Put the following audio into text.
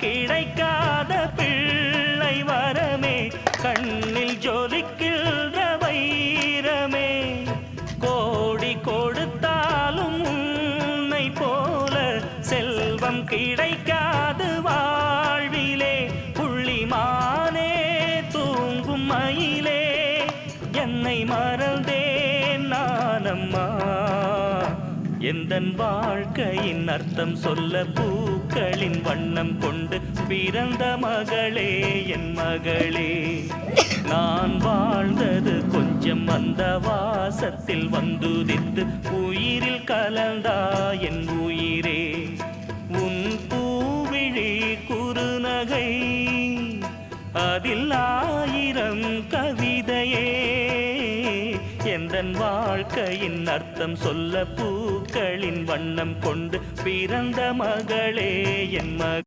கிடைக்காத பிள்ளை வரமே, கண்ணில் ஜொலிக்கின்ற வைரமே. கோடி கொடுத்தாலும் உன்னை போல செல்வம் கிடைக்காது வாழ்விலே. புள்ளிமானே தூங்கும் மயிலே, என்னை மறந்தேன் நானம்மா. எந்தன் வாழ்க்கையின் அர்த்தம் சொல்ல பூக்களின் வண்ணம் கொண்டு பிறந்த மகளே என் மகளே. நான் வாழ்ந்தது கொஞ்சம் அந்த வாசத்தில் வந்துதித்து உயிரில் கலந்தா என் உயிரே. உன் பூவிழி குறுநகை அதில் 1000 கவிதையே. எந்தன் வாழ்க்கையின் அர்த்தம் சொல்ல பூக்களின் வண்ணம் கொண்டு பிறந்த மகளே என் மகள்.